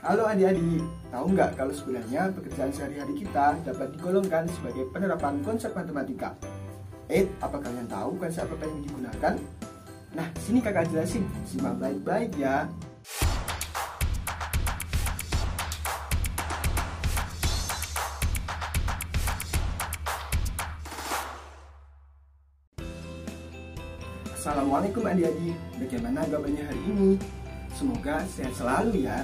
Halo adik-adik, tahu nggak kalau sebenarnya pekerjaan sehari-hari kita dapat digolongkan sebagai penerapan konsep matematika? Apa kalian tahu konsep apa yang digunakan? Nah, sini kakak jelasin, simak baik-baik ya. Assalamualaikum adik-adik, bagaimana kabarnya hari ini? Semoga sehat selalu ya.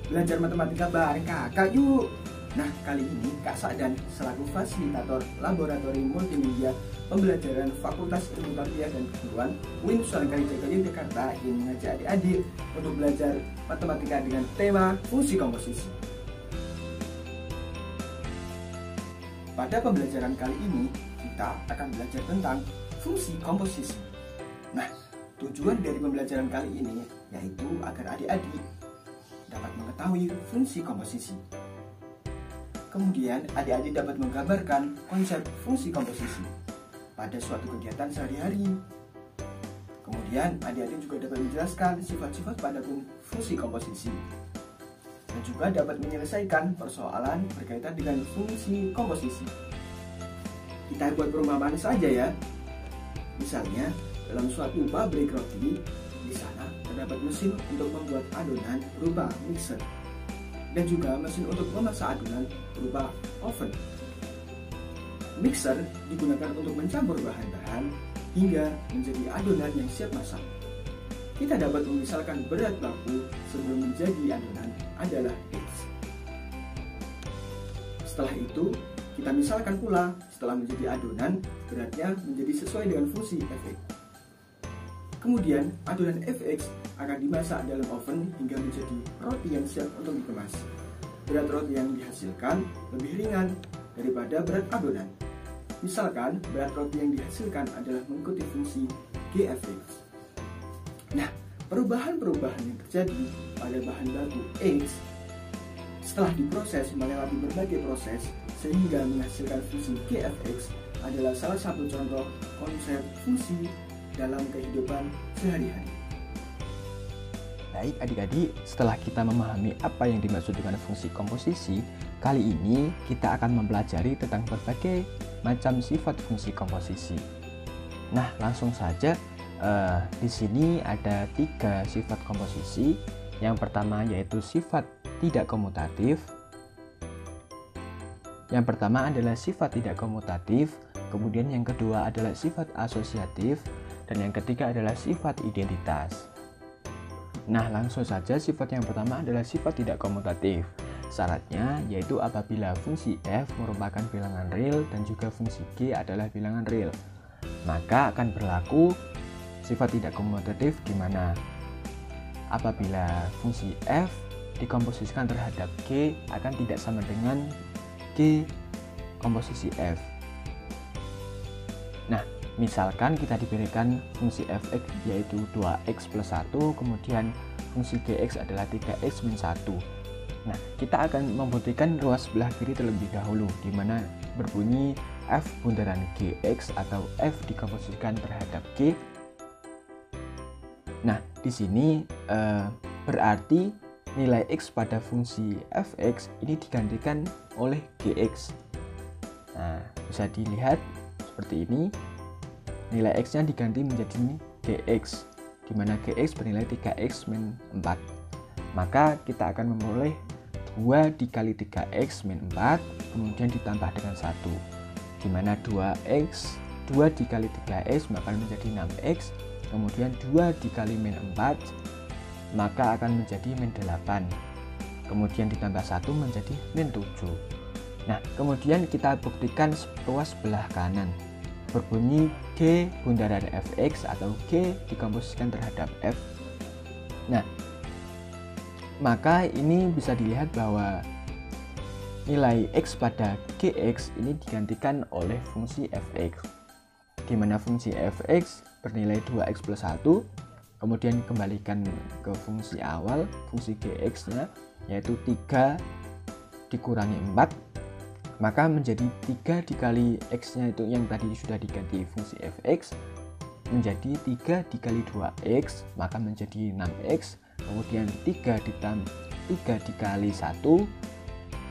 Belajar matematika bareng kakak yuk. Nah, kali ini Kak Sa'dan selaku fasilitator laboratorium multimedia pembelajaran Fakultas Ilmu Tarbiyah dan Keguruan UIN Sunan Kalijaga Yogyakarta ingin mengajak adik-adik untuk belajar matematika dengan tema fungsi komposisi. Pada pembelajaran kali ini, kita akan belajar tentang fungsi komposisi. Nah, tujuan dari pembelajaran kali ini yaitu agar adik-adik dapat mengetahui fungsi komposisi. Kemudian, adik-adik dapat menggambarkan konsep fungsi komposisi pada suatu kegiatan sehari-hari. Kemudian, adik-adik juga dapat menjelaskan sifat-sifat pada fungsi komposisi dan juga dapat menyelesaikan persoalan berkaitan dengan fungsi komposisi. Kita buat perumpamaan saja ya. Misalnya, dalam suatu pabrik roti, di sana terdapat mesin untuk membuat adonan berupa mixer dan juga mesin untuk memasak adonan berupa oven. Mixer digunakan untuk mencampur bahan-bahan hingga menjadi adonan yang siap masak. Kita dapat memisalkan berat baku sebelum menjadi adonan adalah X. Setelah itu, kita misalkan pula setelah menjadi adonan, beratnya menjadi sesuai dengan fungsi Fx. Kemudian, adonan Fx akan dimasak dalam oven hingga menjadi roti yang siap untuk dikemas. Berat roti yang dihasilkan lebih ringan daripada berat adonan. Misalkan, berat roti yang dihasilkan adalah mengikuti fungsi Gfx. Nah, perubahan-perubahan yang terjadi pada bahan baku X setelah diproses melewati berbagai proses sehingga menghasilkan fungsi Gfx adalah salah satu contoh konsep fungsi dalam kehidupan sehari-hari. Baik adik-adik, setelah kita memahami apa yang dimaksud dengan fungsi komposisi, kali ini kita akan mempelajari tentang berbagai macam sifat fungsi komposisi. Nah, langsung saja di sini ada 3 sifat komposisi. Yang pertama yaitu sifat tidak komutatif. Yang pertama adalah sifat tidak komutatif, kemudian yang kedua adalah sifat asosiatif, dan yang ketiga adalah sifat identitas. Nah, langsung saja sifat yang pertama adalah sifat tidak komutatif. Syaratnya yaitu apabila fungsi f merupakan bilangan real dan juga fungsi g adalah bilangan real, maka akan berlaku sifat tidak komutatif di mana apabila fungsi f dikomposisikan terhadap g akan tidak sama dengan g komposisi f. Nah, misalkan kita diberikan fungsi fx yaitu 2x plus 1, kemudian fungsi gx adalah 3x min 1. Nah, kita akan membuktikan ruas sebelah kiri terlebih dahulu, di mana berbunyi f bundaran gx atau f dikomposisikan terhadap g. Nah, di sini berarti nilai x pada fungsi fx ini digantikan oleh gx. Nah, bisa dilihat seperti ini. Nilai x-nya diganti menjadi gx, di mana gx bernilai 3x min 4. Maka kita akan memperoleh 2 dikali 3x min 4, kemudian ditambah dengan 1, di mana 2 dikali 3x maka menjadi 6x, kemudian 2 dikali min 4 maka akan menjadi min 8, kemudian ditambah 1 menjadi min 7. Nah, kemudian kita buktikan ruas sebelah kanan berbunyi G bundaran fx atau G dikomposisikan terhadap f. Nah, maka ini bisa dilihat bahwa nilai x pada gx ini digantikan oleh fungsi fx, di mana fungsi fx bernilai 2x plus 1, kemudian kembalikan ke fungsi awal, fungsi gx nya yaitu 3 dikurangi 4, maka menjadi 3 dikali x nya itu yang tadi sudah diganti fungsi fx menjadi 3 dikali 2x maka menjadi 6x, kemudian 3 3 dikali 1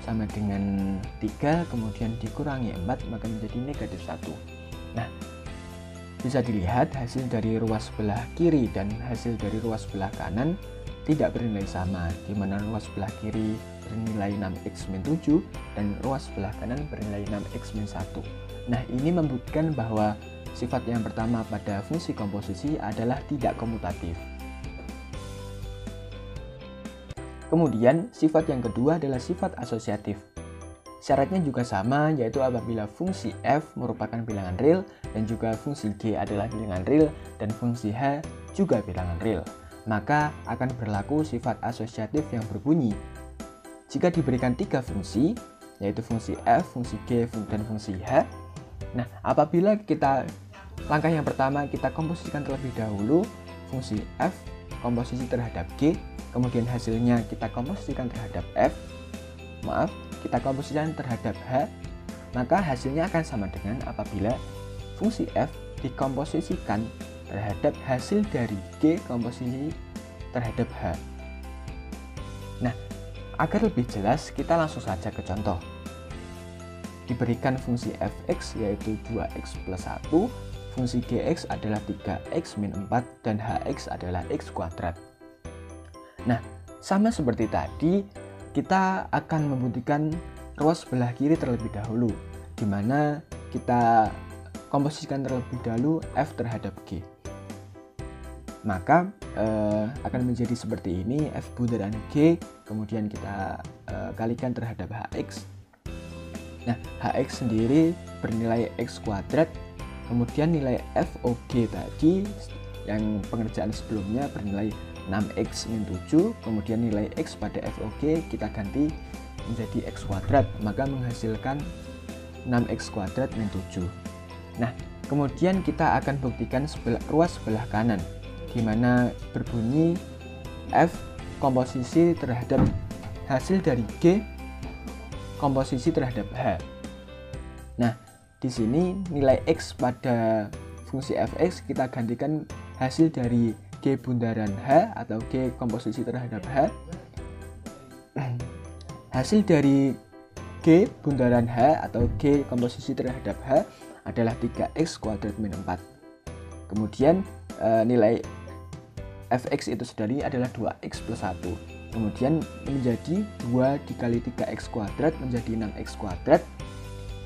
sama dengan 3, kemudian dikurangi 4, maka menjadi negatif 1. Nah, bisa dilihat hasil dari ruas sebelah kiri dan hasil dari ruas sebelah kanan tidak bernilai sama, di mana ruas sebelah kiri bernilai 6x-7 dan ruas sebelah kanan bernilai 6x-1. Nah, ini membuktikan bahwa sifat yang pertama pada fungsi komposisi adalah tidak komutatif. Kemudian, sifat yang kedua adalah sifat asosiatif. Syaratnya juga sama, yaitu apabila fungsi f merupakan bilangan real dan juga fungsi g adalah bilangan real dan fungsi h juga bilangan real, maka akan berlaku sifat asosiatif yang berbunyi jika diberikan 3 fungsi, yaitu fungsi f, fungsi g, dan fungsi h. Nah, apabila langkah yang pertama kita komposisikan terlebih dahulu fungsi f komposisi terhadap g, kemudian hasilnya kita komposisikan terhadap kita komposisikan terhadap h, maka hasilnya akan sama dengan apabila fungsi f dikomposisikan terhadap hasil dari g komposisi terhadap h. Nah, agar lebih jelas kita langsung saja ke contoh. Diberikan fungsi fx yaitu 2x plus 1, fungsi gx adalah 3x min 4 dan hx adalah x kuadrat. Nah, sama seperti tadi, kita akan membuktikan ruas sebelah kiri terlebih dahulu, di mana kita komposisikan terlebih dahulu f terhadap g. Maka akan menjadi seperti ini, f bundaran g, kemudian kita kalikan terhadap hx. Nah, hx sendiri bernilai x kuadrat, kemudian nilai fog tadi yang pengerjaan sebelumnya bernilai 6x min 7, kemudian nilai x pada fog kita ganti menjadi x kuadrat, maka menghasilkan 6x kuadrat min 7. Nah, kemudian kita akan buktikan ruas sebelah kanan, di mana berbunyi f komposisi terhadap hasil dari g komposisi terhadap h. Nah, di sini nilai x pada fungsi fx kita gantikan hasil dari g bundaran h atau g komposisi terhadap h. Hasil dari g bundaran h atau g komposisi terhadap h adalah 3x kuadrat min 4. Kemudian nilai fx itu sendiri adalah 2x plus 1. Kemudian menjadi 2 dikali 3x kuadrat menjadi 6x kuadrat.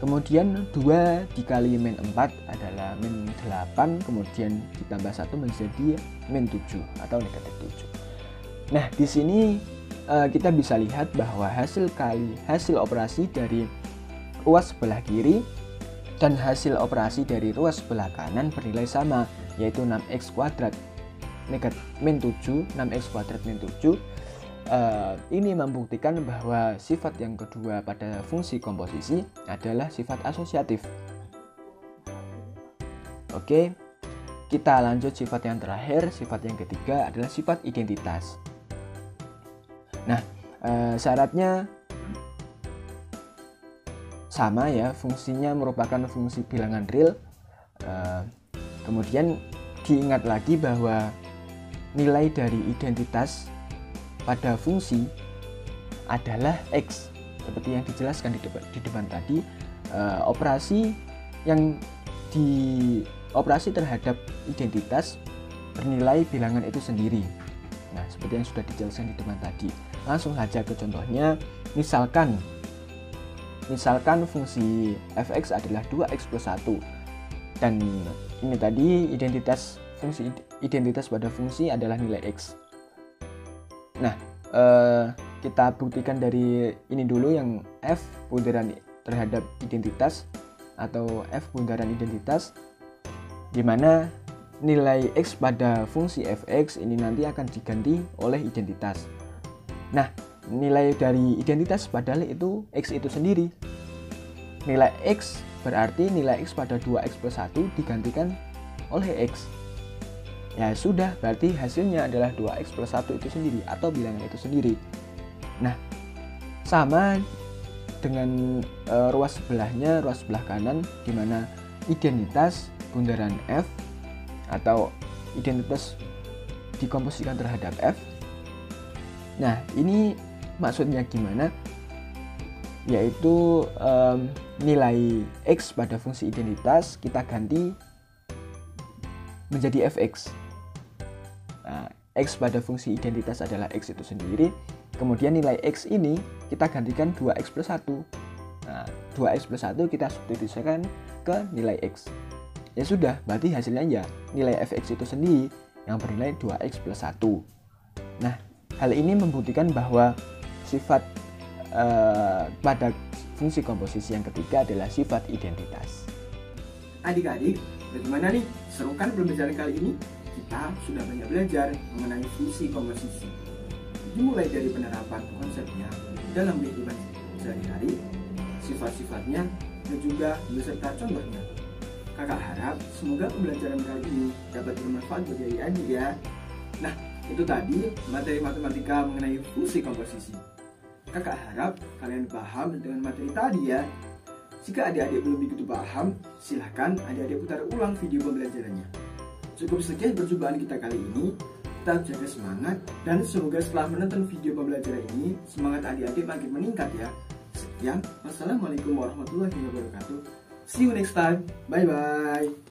Kemudian 2 dikali min 4 adalah min 8, kemudian ditambah 1 menjadi min 7 atau negatif 7. Nah, di sini kita bisa lihat bahwa hasil operasi dari ruas sebelah kiri dan hasil operasi dari ruas sebelah kanan bernilai sama, yaitu 6x kuadrat negatif min 7, 6x kuadrat min 7. Ini membuktikan bahwa sifat yang kedua pada fungsi komposisi adalah sifat asosiatif. Oke, kita lanjut sifat yang terakhir. Sifat yang ketiga adalah sifat identitas. Nah, syaratnya sama ya, fungsinya merupakan fungsi bilangan real. Kemudian diingat lagi bahwa nilai dari identitas pada fungsi adalah x, seperti yang dijelaskan di depan tadi. Operasi yang dioperasi terhadap identitas bernilai bilangan itu sendiri. Nah, seperti yang sudah dijelaskan di depan tadi. Langsung saja ke contohnya. Misalkan fungsi fx adalah 2x plus 1, dan ini tadi fungsi identitas pada fungsi adalah nilai x. Nah, kita buktikan dari ini dulu, yang f bundaran terhadap identitas atau f bundaran identitas, di mana nilai x pada fungsi fx ini nanti akan diganti oleh identitas. Nah, nilai dari identitas padahal itu x itu sendiri. Nilai x berarti nilai x pada 2x plus 1 digantikan oleh x. Ya sudah, berarti hasilnya adalah 2x plus 1 itu sendiri atau bilangan itu sendiri. Nah, sama dengan ruas sebelahnya, ruas sebelah kanan, di mana identitas bundaran f atau identitas dikomposisikan terhadap f. Nah, ini maksudnya gimana? Yaitu nilai X pada fungsi identitas kita ganti menjadi fx. Nah, X pada fungsi identitas adalah X itu sendiri. Kemudian nilai X ini kita gantikan 2X plus 1. Nah, 2X plus 1 kita substitusikan ke nilai X. Ya sudah, berarti hasilnya ya nilai fx itu sendiri yang bernilai 2X plus 1. Nah, hal ini membuktikan bahwa sifat pada fungsi komposisi yang ketiga adalah sifat identitas. Adik-adik, bagaimana nih? Seru kan pembelajaran kali ini? Kita sudah banyak belajar mengenai fungsi komposisi. Dimulai dari penerapan konsepnya dalam kehidupan sehari-hari, sifat-sifatnya, dan juga beserta contohnya. Kakak harap semoga pembelajaran kali ini dapat bermanfaat bagi adik ya. Nah, itu tadi materi matematika mengenai fungsi komposisi. Kakak harap kalian paham dengan materi tadi ya. Jika adik-adik belum begitu paham, silahkan adik-adik putar ulang video pembelajarannya. Cukup sekian perjumpaan kita kali ini. Tetap jaga semangat dan semoga setelah menonton video pembelajaran ini, semangat adik-adik makin meningkat ya. Sekian, wassalamualaikum warahmatullahi wabarakatuh. See you next time. Bye-bye.